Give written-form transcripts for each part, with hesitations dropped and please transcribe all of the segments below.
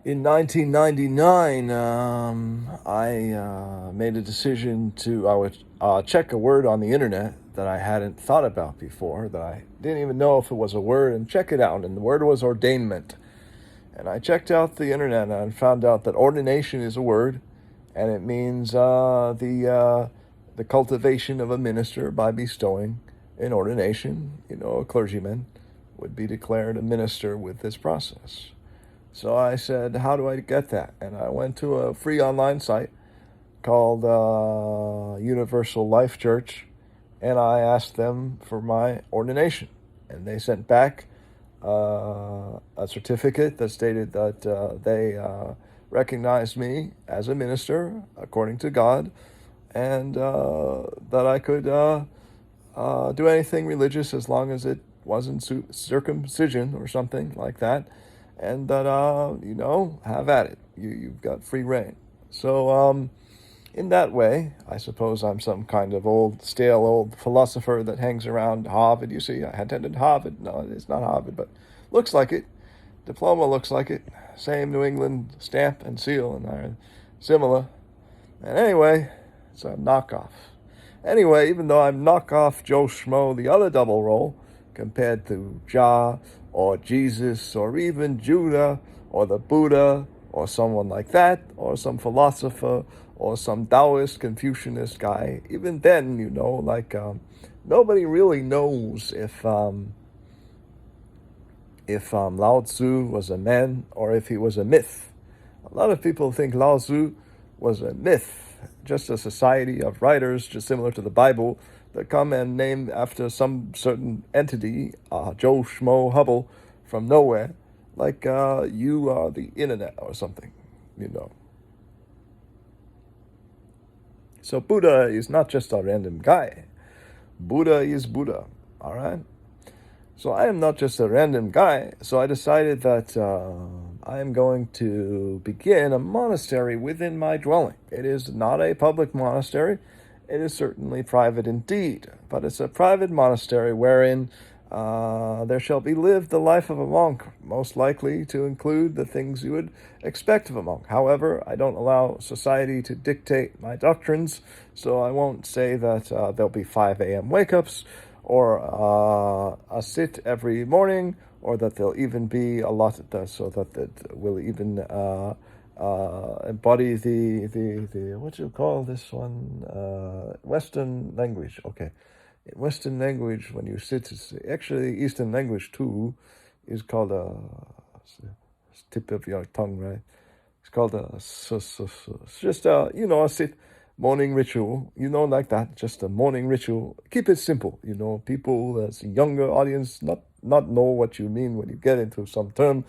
In 1999, I made a decision I would check a word on the internet that I hadn't thought about before, that I didn't even know if it was a word, and check it out. And the word was ordainment. And I checked out the internet and I found out that ordination is a word, and it means the cultivation of a minister by bestowing an ordination. A clergyman would be declared a minister with this process. So I said, how do I get that? And I went to a free online site called Universal Life Church, and I asked them for my ordination. And they sent back a certificate that stated that they recognized me as a minister according to God, and that I could do anything religious as long as it wasn't circumcision or something like that, and that have at it. You've got free reign. So in that way, I suppose I'm some kind of stale old philosopher that hangs around Harvard. You see, I attended Harvard. No, it's not Harvard, but looks like it. Diploma looks like it. Same New England stamp and seal, and they're similar. And anyway, it's a knockoff. Anyway, even though I'm knockoff Joe Schmo, the other double role, compared to Jah or Jesus or even Judah or the Buddha or someone like that, or some philosopher or some Taoist Confucianist guy, even then, nobody really knows if Lao Tzu was a man or if he was a myth. A lot of people think Lao Tzu was a myth, just a society of writers, just similar to the Bible, that come and name after some certain entity, Joe Schmo Hubble, from nowhere, like you are the internet or something. So Buddha is not just a random guy. Buddha is Buddha, all right? So I am not just a random guy, so I decided that I am going to begin a monastery within my dwelling. It is not a public monastery. It is certainly private indeed, but it's a private monastery wherein there shall be lived the life of a monk, most likely to include the things you would expect of a monk. However, I don't allow society to dictate my doctrines, so I won't say that there'll be 5 a.m. wake-ups, or a sit every morning, or that there'll even be a lot so that it will even embody the what do you call this one, Western language. Okay, in Western language, when you sit, it's actually Eastern language too, is called tip of your tongue, right? It's called it's just a sit. Morning ritual, like that, just a morning ritual. Keep it simple, people as a younger audience not know what you mean when you get into some term.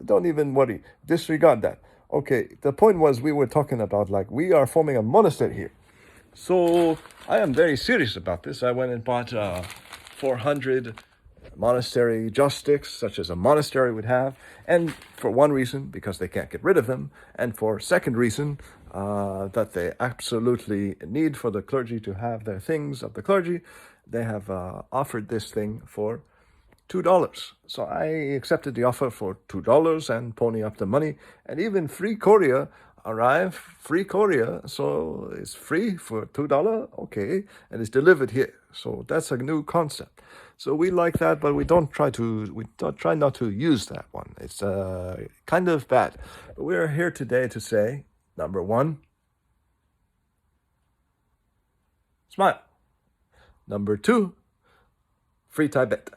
Don't even worry, disregard that. Okay, the point was we were talking about we are forming a monastery here. So I am very serious about this. I went and bought 400 monastery joss sticks, such as a monastery would have, and for one reason, because they can't get rid of them, and for second reason, that they absolutely need for the clergy to have their things of the clergy. They have offered this thing for $2. So I accepted the offer for $2 and pony up the money, and even free courier arrived, free courier, so it's free for $2, okay, and it's delivered here. So that's a new concept. So we like that, but we try not to use that one. It's kind of bad. But we're here today to say, number one, smile. Number two, free Tibet.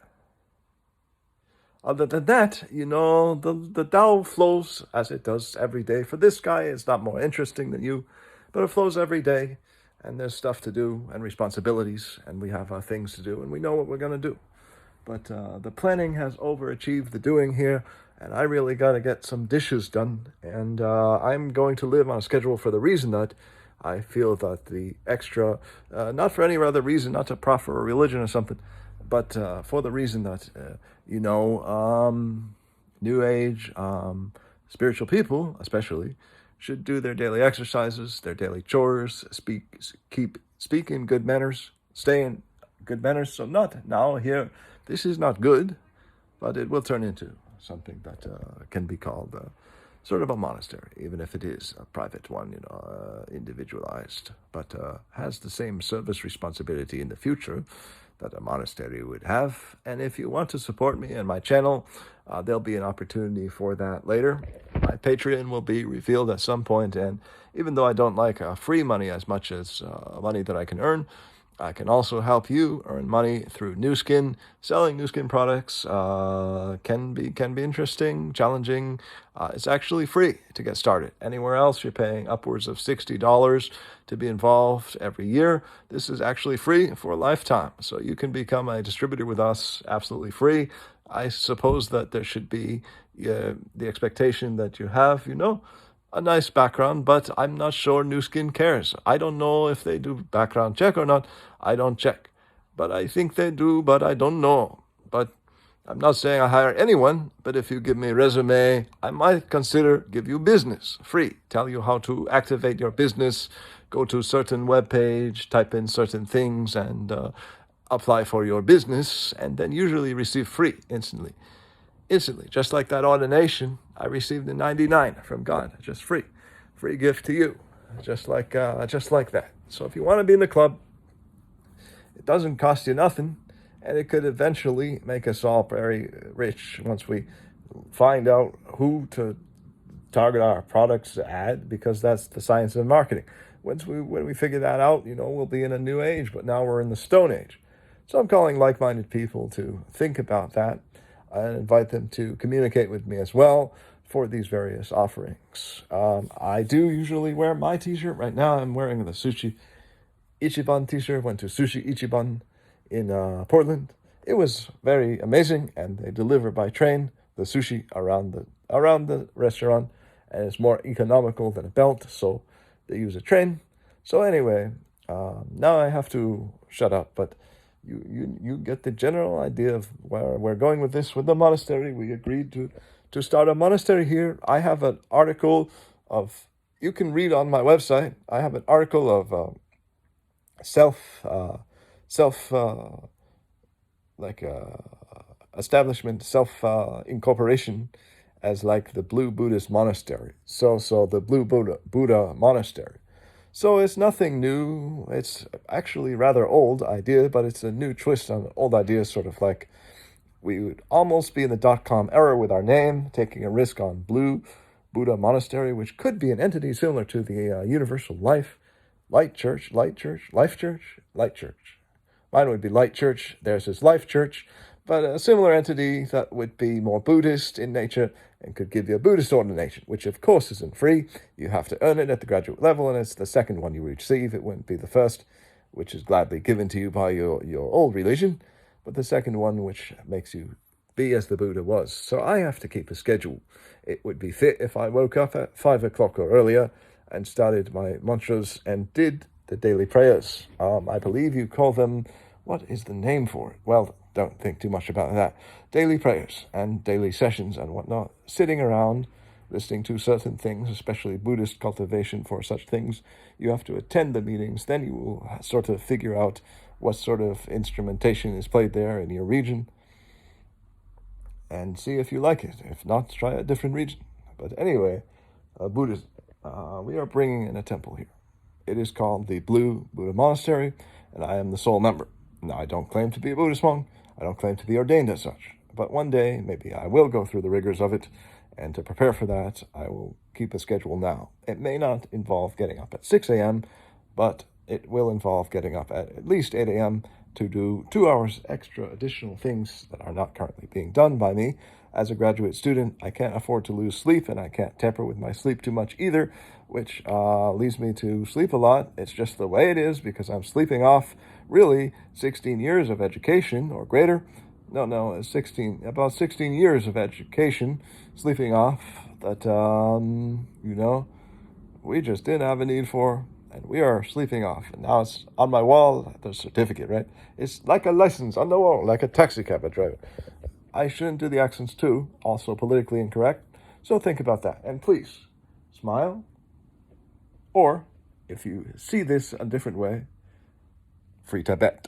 Other than that, the Tao flows as it does every day. For this guy, it's not more interesting than you, but it flows every day, and there's stuff to do and responsibilities, and we have our things to do, and we know what we're going to do. But the planning has overachieved the doing here, and I really got to get some dishes done, and I'm going to live on a schedule for the reason that I feel that the extra, not for any other reason, not to proffer a religion or something, but for the reason that, New Age, spiritual people especially, should do their daily exercises, their daily chores, speak in good manners, stay in good manners. So not now here, this is not good, but it will turn into something that can be called sort of a monastery, even if it is a private one, individualized, but has the same service responsibility in the future that a monastery would have. And if you want to support me and my channel, there'll be an opportunity for that later. My Patreon will be revealed at some point, and even though I don't like free money as much as money that I can earn, I can also help you earn money through Nu Skin. Selling Nu Skin products can be interesting, challenging. It's actually free to get started. Anywhere else, you're paying upwards of $60 to be involved every year. This is actually free for a lifetime. So you can become a distributor with us absolutely free. I suppose that there should be the expectation that you have, a nice background, but I'm not sure Nu Skin cares. I don't know if they do background check or not. I don't check. But I think they do, but I don't know. But I'm not saying I hire anyone, but if you give me a resume, I might consider give you business, free. Tell you how to activate your business, go to a certain web page, type in certain things, and apply for your business, and then usually receive free instantly, just like that ordination I received in '99 from God, just free gift to you, just like that. So if you want to be in the club, it doesn't cost you nothing, and it could eventually make us all very rich once we find out who to target our products at, because that's the science of marketing. When we figure that out, we'll be in a new age, but now we're in the Stone Age. So I'm calling like-minded people to think about that and invite them to communicate with me as well for these various offerings. I do usually wear my t-shirt. Right now I'm wearing the Sushi Ichiban t-shirt. Went to Sushi Ichiban in Portland. It was very amazing, and they deliver by train the sushi around the restaurant, and it's more economical than a belt, so they use a train. So anyway, now I have to shut up, but you get the general idea of where we're going with this. With the monastery, we agreed to start a monastery here. I have an article you can read on my website. I have an article of establishment, incorporation as like the Blue Buddhist monastery. So the Blue Buddha monastery. So it's nothing new. It's actually rather old idea, but it's a new twist on old ideas, sort of like we would almost be in the .com era with our name, taking a risk on Blue Buddha Monastery, which could be an entity similar to the Universal Light Church. Mine would be Light Church. Theirs is Life Church, but a similar entity that would be more Buddhist in nature and could give you a Buddhist ordination, which of course isn't free. You have to earn it at the graduate level, and it's the second one you receive. It wouldn't be the first, which is gladly given to you by your old religion, but the second one, which makes you be as the Buddha was. So I have to keep a schedule. It would be fit if I woke up at 5 o'clock or earlier and started my mantras and did the daily prayers. I believe you call them, what is the name for it? Well, don't think too much about that. Daily prayers and daily sessions and whatnot. Sitting around, listening to certain things, especially Buddhist cultivation for such things. You have to attend the meetings. Then you will sort of figure out what sort of instrumentation is played there in your region and see if you like it. If not, try a different region. But anyway, Buddhism. We are bringing in a temple here. It is called the Blue Buddha Monastery, and I am the sole member. Now, I don't claim to be a Buddhist monk. I don't claim to be ordained as such. But one day, maybe I will go through the rigors of it, and to prepare for that, I will keep a schedule now. It may not involve getting up at 6 a.m., but it will involve getting up at least 8 a.m. to do 2 hours extra additional things that are not currently being done by me. As a graduate student, I can't afford to lose sleep, and I can't tamper with my sleep too much either, which leads me to sleep a lot. It's just the way it is, because I'm sleeping off really 16 years of education or greater. About 16 years of education, sleeping off that, we just didn't have a need for, and we are sleeping off. And now it's on my wall, the certificate, right? It's like a license on the wall, like a taxi cab driver. I shouldn't do the accents too, also politically incorrect. So think about that. And please, smile. Or, if you see this a different way, free Tibet.